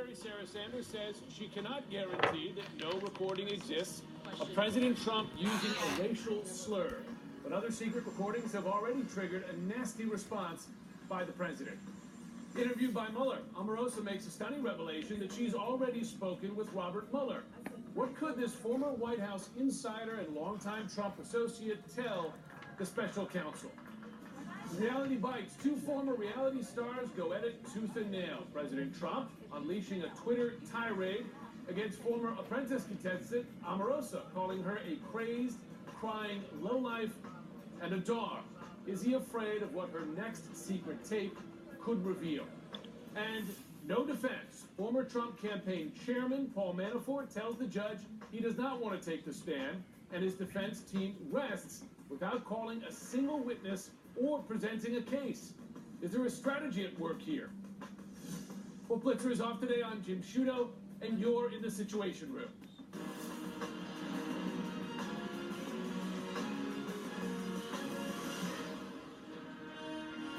Secretary Sarah Sanders says she cannot guarantee that no recording exists of President Trump using a racial slur. But other secret recordings have already triggered a nasty response by the president. Interviewed by Mueller, Omarosa makes a stunning revelation that she's already spoken with Robert Mueller. What could this former White House insider and longtime Trump associate tell the special counsel? Reality Bites. Two former reality stars go at it tooth and nail. President Trump unleashing a Twitter tirade against former Apprentice contestant Omarosa, calling her a crazed, crying lowlife and a dog. Is he afraid of what her next secret tape could reveal? And no defense. Former Trump campaign chairman Paul Manafort tells the judge he does not want to take the stand, and his defense team rests without calling a single witness or presenting a case. Is there a strategy at work here? Well, Blitzer is off today. I'm Jim Sciutto, and you're in the Situation Room.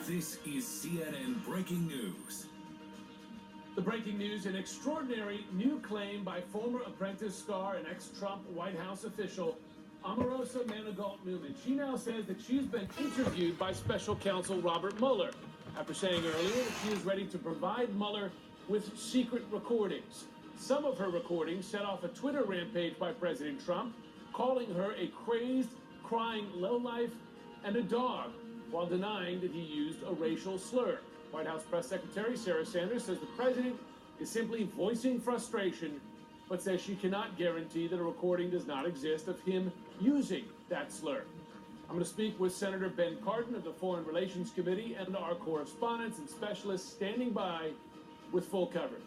This is CNN Breaking News. The breaking news: an extraordinary new claim by former Apprentice star and ex-Trump White House official Omarosa Manigault Newman. She now says that she's been interviewed by special counsel Robert Mueller after saying earlier that she is ready to provide Mueller with secret recordings. Some of her recordings set off a Twitter rampage by President Trump, calling her a crazed, crying lowlife and a dog, while denying that he used a racial slur. White House Press Secretary Sarah Sanders says the president is simply voicing frustration, but says she cannot guarantee that a recording does not exist of him using that slur. I'm going to speak with Senator Ben Cardin of the Foreign Relations Committee and our correspondents and specialists standing by with full coverage.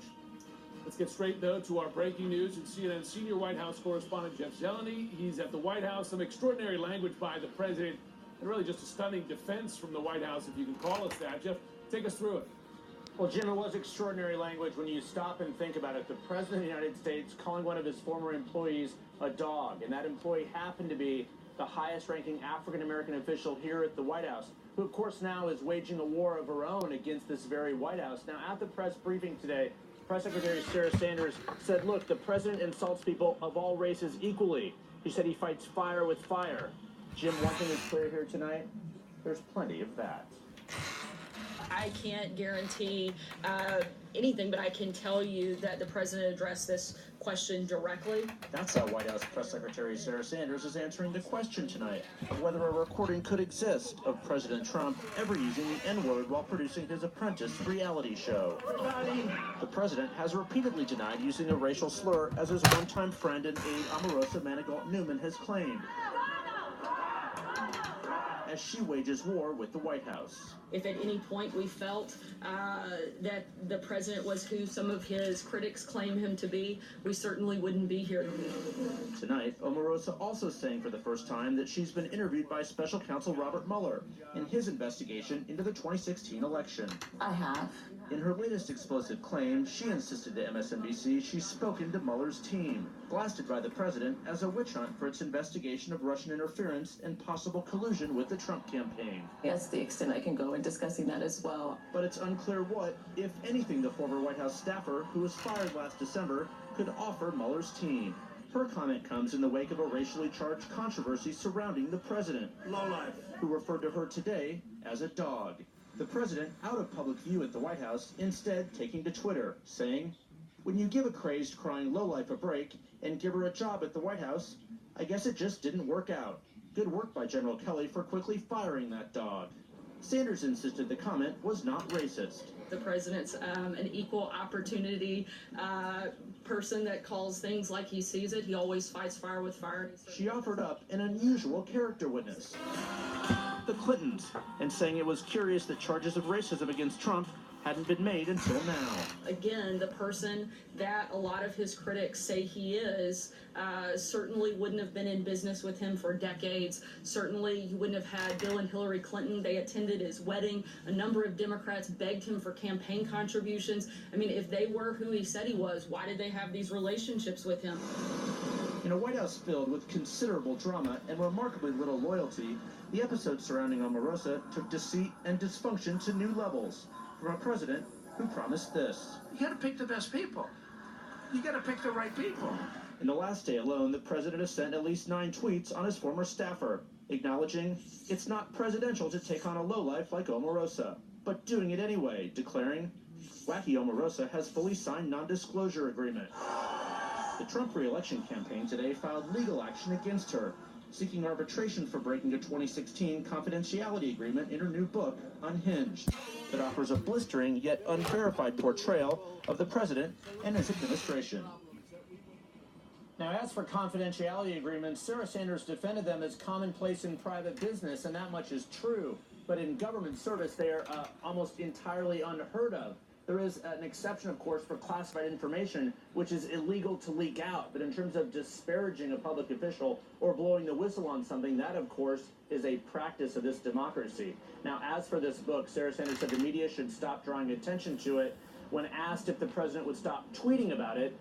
Let's get straight, though, to our breaking news. And CNN senior White House correspondent Jeff Zeleny. He's at the White House. Some extraordinary language by the president, and really just a stunning defense from the White House, if you can call it that. Jeff, take us through it. Well, Jim, it was extraordinary language when you stop and think about it. The President of the United States calling one of his former employees a dog, and that employee happened to be the highest-ranking African-American official here at the White House, who, of course, now is waging a war of her own against this very White House. Now, at the press briefing today, Press Secretary Sarah Sanders said, look, the President insults people of all races equally. He said he fights fire with fire. Jim, one thing is clear here tonight, there's plenty of that. I can't guarantee anything, but I can tell you that the president addressed this question directly. That's how White House Press Secretary Sarah Sanders is answering the question tonight of whether a recording could exist of President Trump ever using the N-word while producing his Apprentice reality show. The president has repeatedly denied using a racial slur, as his one-time friend and aide Omarosa Manigault Newman has claimed, as she wages war with the White House. If at any point we felt that the president was who some of his critics claim him to be, we certainly wouldn't be here. Tonight, Omarosa also saying for the first time that she's been interviewed by special counsel Robert Mueller in his investigation into the 2016 election. I have. In her latest explosive claim, she insisted to MSNBC she's spoken to Mueller's team, blasted by the president as a witch hunt for its investigation of Russian interference and possible collusion with the Trump campaign. That's the extent I can go in discussing that as well. But it's unclear what, if anything, the former White House staffer, who was fired last December, could offer Mueller's team. Her comment comes in the wake of a racially charged controversy surrounding the president, lowlife, who referred to her today as a dog. The president, out of public view at the White House, instead taking to Twitter, saying, when you give a crazed, crying lowlife a break and give her a job at the White House, I guess it just didn't work out. Good work by General Kelly for quickly firing that dog. Sanders insisted the comment was not racist. The president's an equal opportunity person that calls things like he sees it. He always fights fire with fire. She offered up an unusual character witness, the Clintons, and saying it was curious that charges of racism against Trump hadn't been made until now. Again, the person that a lot of his critics say he is certainly wouldn't have been in business with him for decades. Certainly, you wouldn't have had Bill and Hillary Clinton. They attended his wedding. A number of Democrats begged him for campaign contributions. I mean, if they were who he said he was, why did they have these relationships with him? In a White House filled with considerable drama and remarkably little loyalty, the episode surrounding Omarosa took deceit and dysfunction to new levels. From a president who promised this. You got to pick the best people. You got to pick the right people. In the last day alone, the president has sent at least 9 tweets on his former staffer, acknowledging it's not presidential to take on a lowlife like Omarosa, but doing it anyway, declaring Wacky Omarosa has fully signed non-disclosure agreement. The Trump re-election campaign today filed legal action against her, seeking arbitration for breaking a 2016 confidentiality agreement in her new book, Unhinged, that offers a blistering yet unverified portrayal of the president and his administration. Now, as for confidentiality agreements, Sarah Sanders defended them as commonplace in private business, and that much is true. But in government service, they are almost entirely unheard of. There is an exception, of course, for classified information, which is illegal to leak out. But in terms of disparaging a public official or blowing the whistle on something, that, of course, is a practice of this democracy. Now, as for this book, Sarah Sanders said the media should stop drawing attention to it. When asked if the president would stop tweeting about it,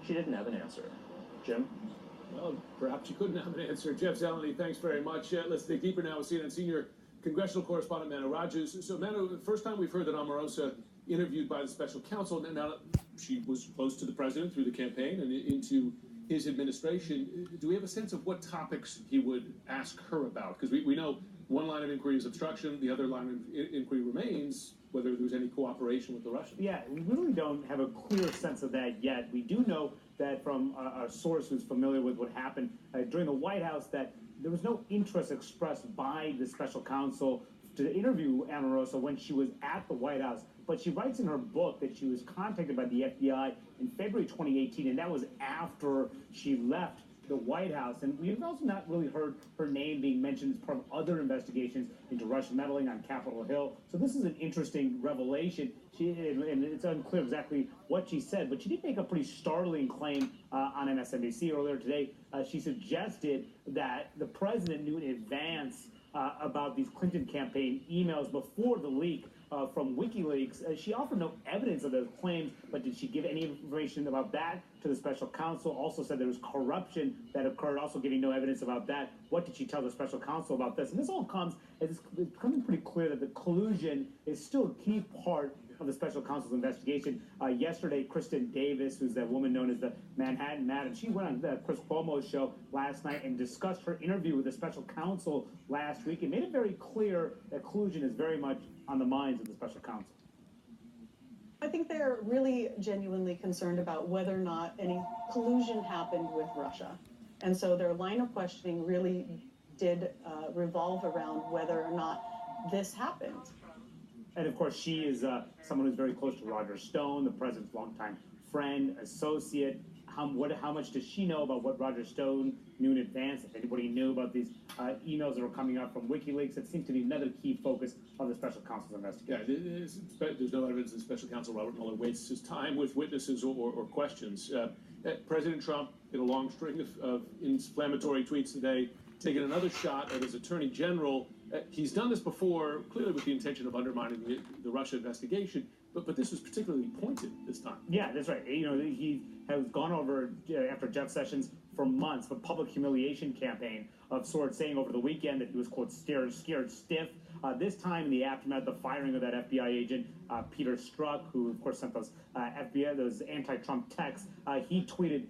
she didn't have an answer. Jim? Well, perhaps you couldn't have an answer. Jeff Zeleny, thanks very much. Let's dig deeper now with CNN senior congressional correspondent Manu Raju. So, Manu, the first time we've heard that Omarosa interviewed by the special counsel, and now she was close to the president through the campaign and into his administration. Do we have a sense of what topics he would ask her about? Because we know one line of inquiry is obstruction, the other line of inquiry remains whether there was any cooperation with the Russians. Yeah, we really don't have a clear sense of that yet. We do know that from a source who's familiar with what happened during the White House that there was no interest expressed by the special counsel to interview Omarosa when she was at the White House. But she writes in her book that she was contacted by the FBI in February 2018, and that was after she left the White House. And we've also not really heard her name being mentioned as part of other investigations into Russian meddling on Capitol Hill. So this is an interesting revelation. And it's unclear exactly what she said, but she did make a pretty startling claim on MSNBC earlier today. She suggested that the president knew in advance about these Clinton campaign emails before the leak from WikiLeaks. She offered no evidence of those claims, but did she give any information about that to the special counsel? Also said there was corruption that occurred, also giving no evidence about that. What did she tell the special counsel about this? And this all comes, it's becoming pretty clear that the collusion is still a key part of the special counsel's investigation. Yesterday, Kristen Davis, who's that woman known as the Manhattan Madam, she went on Chris Cuomo's show last night and discussed her interview with the special counsel last week and made it very clear that collusion is very much on the minds of the special counsel. I think they're really genuinely concerned about whether or not any collusion happened with Russia. And so their line of questioning really did revolve around whether or not this happened. And of course, she is someone who's very close to Roger Stone, the president's longtime friend, associate. How much does she know about what Roger Stone knew in advance? If anybody knew about these emails that were coming out from WikiLeaks, it seems to be another key focus of the special counsel's investigation. Yeah, there's no evidence that special counsel Robert Mueller wastes his time with witnesses or questions. President Trump, in a long string of inflammatory tweets today, taking another shot at his attorney general. He's done this before, clearly with the intention of undermining the Russia investigation, but this was particularly pointed this time. Yeah, that's right. You know, he has gone over, after Jeff Sessions, for months, a public humiliation campaign of sorts, saying over the weekend that he was, quote, scared stiff. This time, in the aftermath of the firing of that FBI agent, Peter Strzok, who, of course, sent those those anti-Trump texts, he tweeted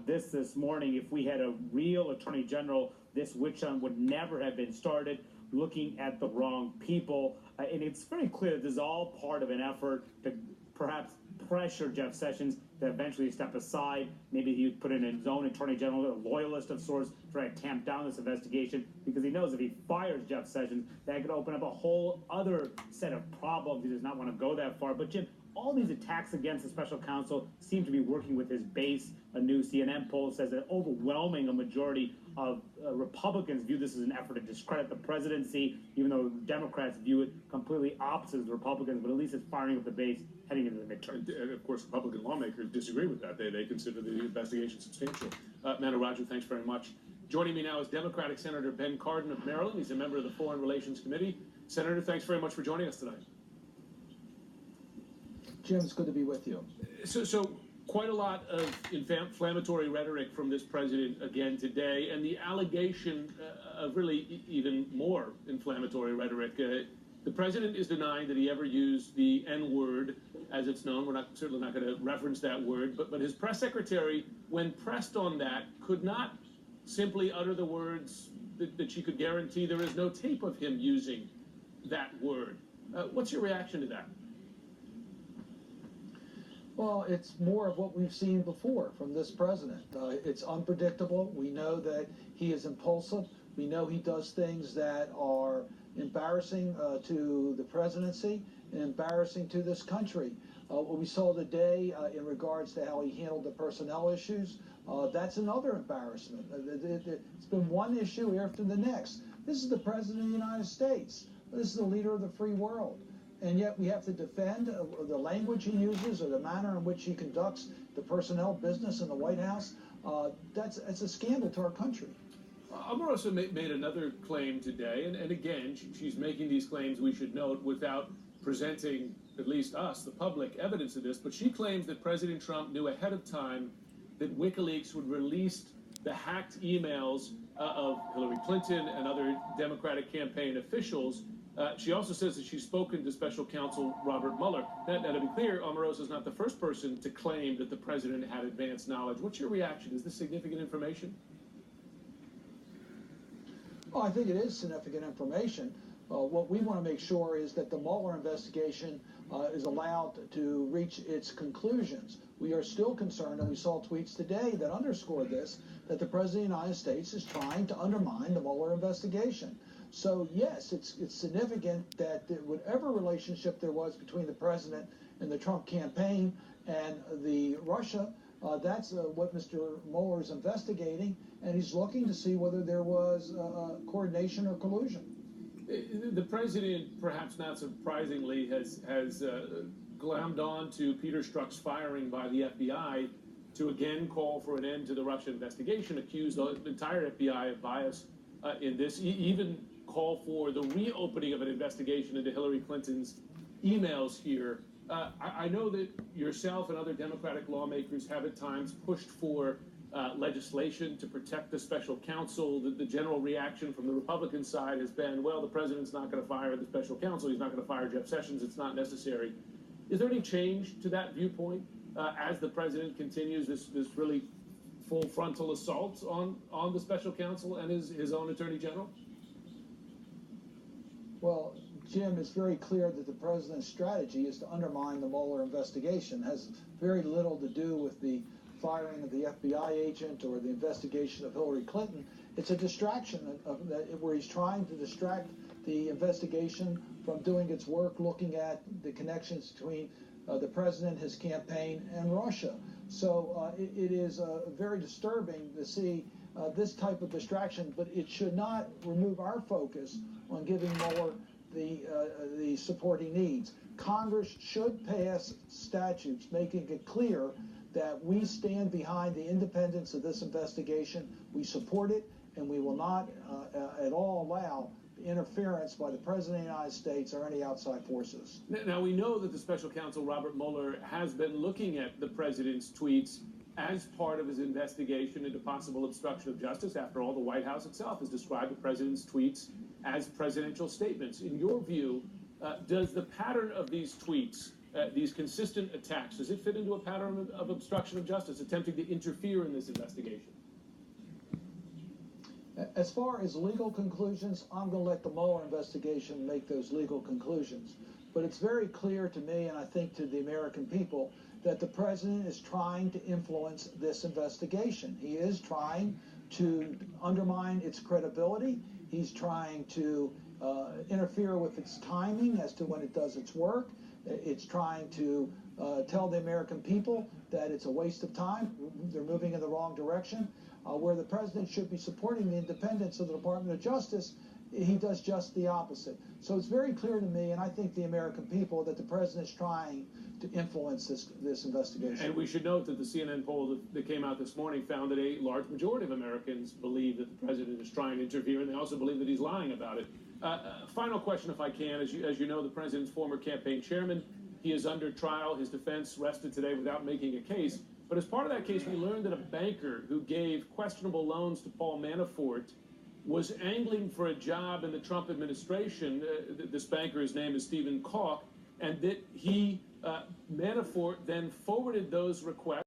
this morning: if we had a real attorney general, this witch hunt would never have been started. Looking at the wrong people. And it's very clear that this is all part of an effort to perhaps pressure Jeff Sessions to eventually step aside. Maybe he would put in his own attorney general, a loyalist of sorts, try to tamp down this investigation, because he knows if he fires Jeff Sessions, that could open up a whole other set of problems. He does not want to go that far. But Jim, all these attacks against the special counsel seem to be working with his base. A new CNN poll says that overwhelming majority of Republicans view this as an effort to discredit the presidency, even though Democrats view it completely opposite as the Republicans, but at least it's firing up the base heading into the midterm. And of course, Republican lawmakers disagree with that. They consider the investigation substantial. Manu Raju, thanks very much. Joining me now is Democratic Senator Ben Cardin of Maryland. He's a member of the Foreign Relations Committee. Senator, thanks very much for joining us tonight. Jim, it's good to be with you. So quite a lot of inflammatory rhetoric from this president again today, and the allegation of really even more inflammatory rhetoric. The president is denying that he ever used the N-word as it's known. We're certainly not going to reference that word, but his press secretary, when pressed on that, could not simply utter the words that she could guarantee there is no tape of him using that word. What's your reaction to that? Well, it's more of what we've seen before from this president. It's unpredictable. We know that he is impulsive. We know he does things that are embarrassing to the presidency and embarrassing to this country. What we saw today in regards to how he handled the personnel issues, that's another embarrassment. It's been one issue after the next. This is the president of the United States. This is the leader of the free world. And yet we have to defend the language he uses or the manner in which he conducts the personnel business in the White House. That's a scandal to our country. Omarosa made another claim today, and again, she's making these claims, we should note, without presenting, at least us, the public, evidence of this, but she claims that President Trump knew ahead of time that WikiLeaks would release the hacked emails of Hillary Clinton and other Democratic campaign officials. She also says that she's spoken to Special Counsel Robert Mueller. Now, to be clear, Omarosa is not the first person to claim that the president had advanced knowledge. What's your reaction? Is this significant information? Well, I think it is significant information. What we want to make sure is that the Mueller investigation is allowed to reach its conclusions. We are still concerned, and we saw tweets today that underscore this, that the President of the United States is trying to undermine the Mueller investigation. So, yes, it's significant that whatever relationship there was between the President and the Trump campaign and the Russia, that's what Mr. Mueller is investigating, and he's looking to see whether there was coordination or collusion. The president, perhaps not surprisingly, has glommed on to Peter Strzok's firing by the FBI to again call for an end to the Russia investigation, accused the entire FBI of bias in this, even call for the reopening of an investigation into Hillary Clinton's emails here. I know that yourself and other Democratic lawmakers have at times pushed for legislation to protect the special counsel. The general reaction from the Republican side has been, well, the president's not going to fire the special counsel. He's not going to fire Jeff Sessions. It's not necessary. Is there any change to that viewpoint as the president continues this really full frontal assault on the special counsel and his own attorney general? Well, Jim, it's very clear that the president's strategy is to undermine the Mueller investigation. It has very little to do with the firing of the FBI agent or the investigation of Hillary Clinton. It's a distraction where he's trying to distract the investigation from doing its work, looking at the connections between the president, his campaign, and Russia. So it is very disturbing to see this type of distraction, but it should not remove our focus on giving Mueller the support he needs. Congress should pass statutes making it clear that we stand behind the independence of this investigation. We support it, and we will not at all allow interference by the President of the United States or any outside forces. Now, we know that the special counsel, Robert Mueller, has been looking at the president's tweets as part of his investigation into possible obstruction of justice. After all, the White House itself has described the president's tweets as presidential statements. In your view, does the pattern of these tweets, these consistent attacks, does it fit into a pattern of obstruction of justice, attempting to interfere in this investigation? As far as legal conclusions, I'm going to let the Mueller investigation make those legal conclusions. But it's very clear to me, and I think to the American people, that the president is trying to influence this investigation. He is trying to undermine its credibility. He's trying to interfere with its timing as to when it does its work. It's trying to tell the American people that it's a waste of time. They're moving in the wrong direction. Where the president should be supporting the independence of the Department of Justice, he does just the opposite. So it's very clear to me, and I think the American people, that the president is trying to influence this investigation. And we should note that the CNN poll that came out this morning found that a large majority of Americans believe that the president is trying to interfere, and they also believe that he's lying about it. Final question, if I can. As you know, the president's former campaign chairman, he is under trial. His defense rested today without making a case. But as part of that case, we learned that a banker who gave questionable loans to Paul Manafort was angling for a job in the Trump administration. This banker, his name is Stephen Koch, and that he Manafort then forwarded those requests